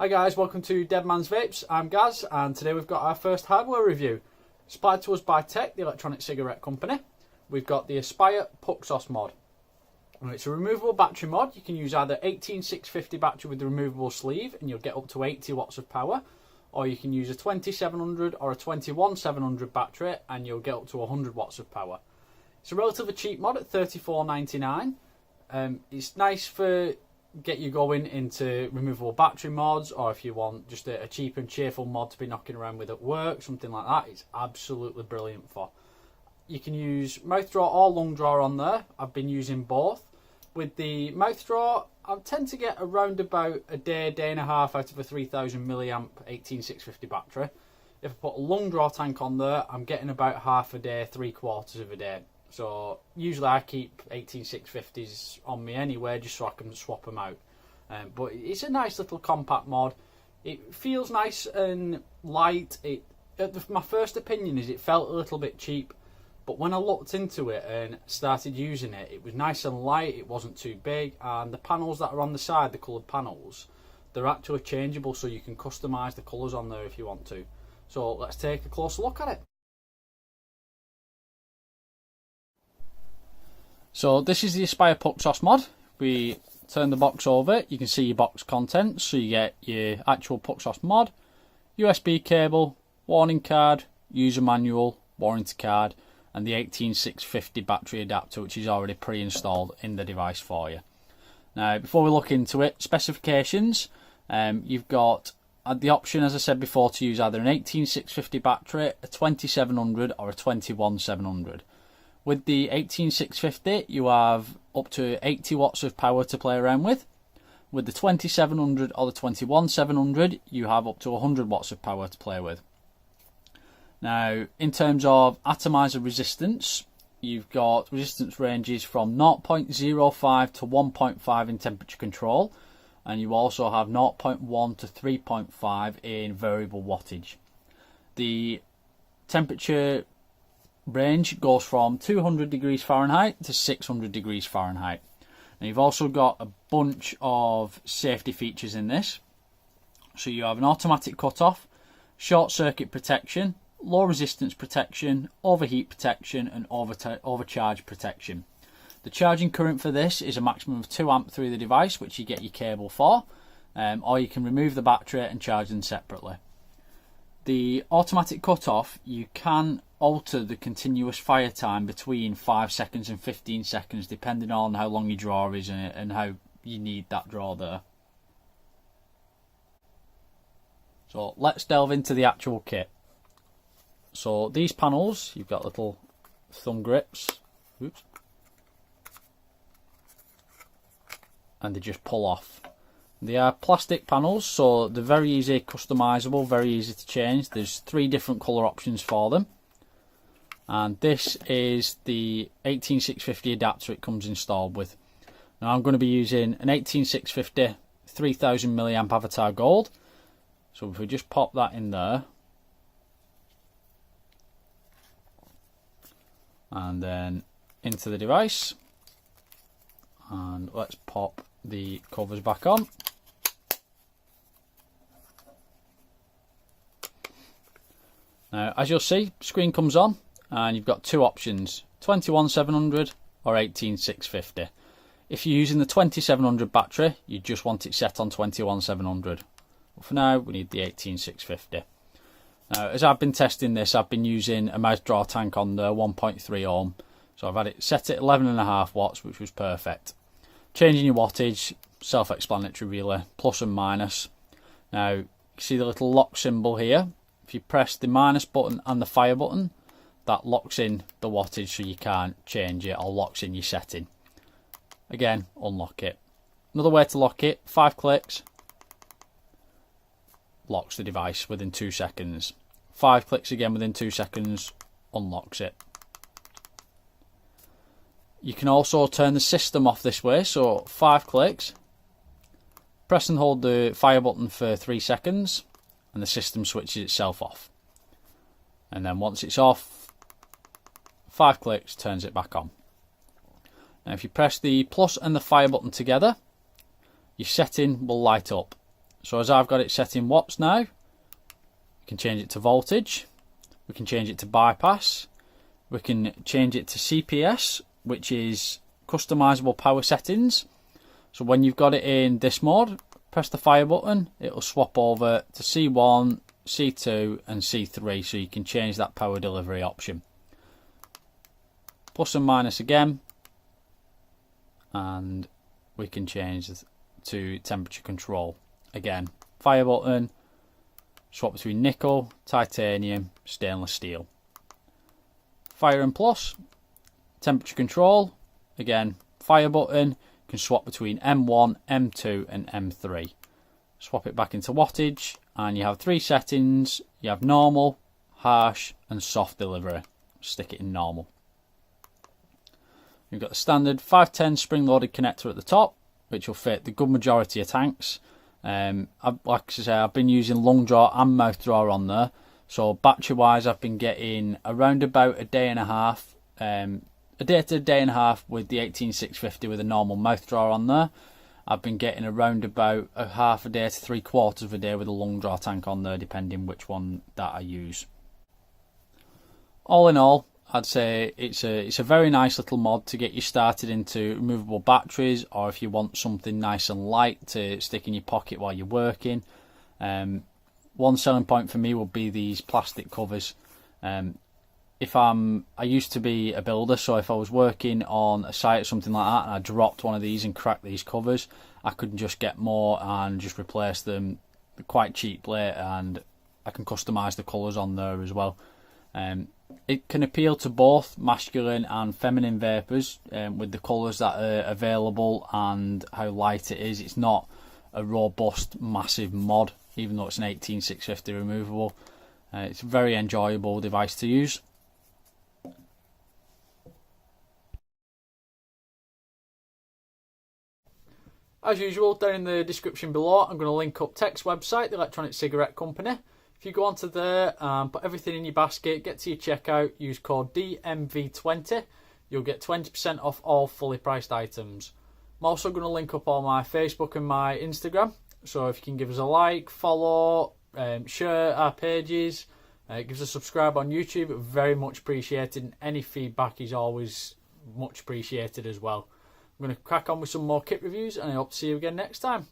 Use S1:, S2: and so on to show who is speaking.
S1: Hi guys, welcome to Dead Man's Vapes. I'm Gaz, and today we've got our first hardware review. Supplied to us by Tech, the electronic cigarette company. We've got the Aspire Puxos mod. It's a removable battery mod. You can use either 18650 battery with the removable sleeve and you'll get up to 80 watts of power, or you can use a 2700 or a 21700 battery and you'll get up to 100 watts of power. It's a relatively cheap mod at $34.99. It's nice for get you going into removable battery mods, or if you want just a cheap and cheerful mod to be knocking around with at work, something like that. It's absolutely brilliant for. You can use mouth draw or lung draw on there. I've been using both. With the mouth draw, I tend to get around about a day and a half out of a 3000 milliamp 18650 battery. If I put a lung draw tank on there, I'm getting about half a day, 3/4 of a day. So usually I keep 18650s on me anyway, just so I can swap them out. But it's a nice little compact mod. It feels nice and light. My first opinion is it felt a little bit cheap, but when I looked into it and started using it, it was nice and light. It wasn't too big, and the panels that are on the side, the coloured panels, they're actually changeable, so you can customise the colours on there if you want to. So let's take a closer look at it. So this is the Aspire Puxos mod. We turn the box over, you can see your box contents. So you get your actual Puxos mod, USB cable, warning card, user manual, warranty card, and the 18650 battery adapter, which is already pre-installed in the device for you. Now, before we look into it, specifications, you've got the option, as I said before, to use either an 18650 battery, a 2700 or a 21700. With the 18650, you have up to 80 watts of power to play around with. With the 2700 or the 21700, you have up to 100 watts of power to play with. Now, in terms of atomizer resistance, you've got resistance ranges from 0.05 to 1.5 in temperature control, and you also have 0.1 to 3.5 in variable wattage. The temperature range goes from 200 degrees Fahrenheit to 600 degrees Fahrenheit. And you've also got a bunch of safety features in this. So you have an automatic cutoff, short circuit protection, low resistance protection, overheat protection, and overcharge protection. The charging current for this is a maximum of 2 amp through the device, which you get your cable for, or you can remove the battery and charge them separately. The automatic cutoff, you can alter the continuous fire time between 5 seconds and 15 seconds depending on how long your draw is and how you need that draw there. So let's delve into the actual kit. So these panels, you've got little thumb grips, oops, and they just pull off. They are plastic panels, so they're very easy customizable, very easy to change. There's 3 different colour options for them. And this is the 18650 adapter it comes installed with. Now I'm going to be using an 18650 3000 milliamp Avatar Gold. So if we just pop that in there, and then into the device, and let's pop the covers back on. Now, as you'll see, screen comes on, and you've got 2 options, 21700 or 18650. If you're using the 2700 battery, you just want it set on 21700. But for now, we need the 18650. Now, as I've been testing this, I've been using a mouth draw tank on the 1.3 ohm. So I've had it set at 11.5 watts, which was perfect. Changing your wattage, self-explanatory really, plus and minus. Now, you see the little lock symbol here. If you press the minus button and the fire button, that locks in the wattage so you can't change it, or locks in your setting. Again, unlock it. Another way to lock it, 5 clicks, locks the device within 2 seconds. 5 clicks again within 2 seconds, unlocks it. You can also turn the system off this way, so 5 clicks, press and hold the fire button for 3 seconds, and the system switches itself off. And then once it's off, 5 clicks turns it back on. Now if you press the plus and the fire button together, your setting will light up. So as I've got it set in watts now, we can change it to voltage, we can change it to bypass, we can change it to CPS, which is customizable power settings. So when you've got it in this mode, press the fire button, it'll swap over to C1, C2 and C3, so you can change that power delivery option. Plus and minus again, and we can change to temperature control. Again, fire button, swap between nickel, titanium, stainless steel. Fire and plus, temperature control, again, fire button, can swap between M1, M2 and M3. Swap it back into wattage and you have 3 settings. You have normal, harsh and soft delivery. Stick it in normal. You've got the standard 510 spring loaded connector at the top, which will fit the good majority of tanks. Like I say, I've been using long draw and mouth draw on there. So battery wise, I've been getting around about a day and a half. A day to a day and a half with the 18650 with a normal mouth draw on there. I've been getting around about a half a day to 3/4 of a day with a long draw tank on there, depending which one that I use. All in all, I'd say it's a very nice little mod to get you started into removable batteries, or if you want something nice and light to stick in your pocket while you're working. One selling point for me would be these plastic covers. I used to be a builder, so if I was working on a site or something like that and I dropped one of these and cracked these covers, I could just get more and just replace them quite cheaply, and I can customise the colours on there as well. It can appeal to both masculine and feminine vapors with the colours that are available and how light it is. It's not a robust, massive mod, even though it's an 18650 removable. It's a very enjoyable device to use. As usual, down in the description below, I'm going to link up Tech's website, the electronic cigarette company. If you go onto there and put everything in your basket, get to your checkout, use code DMV20, you'll get 20% off all fully priced items. I'm also going to link up all my Facebook and my Instagram, so if you can give us a like, follow, share our pages, give us a subscribe on YouTube, very much appreciated, and any feedback is always much appreciated as well. I'm going to crack on with some more kit reviews, and I hope to see you again next time.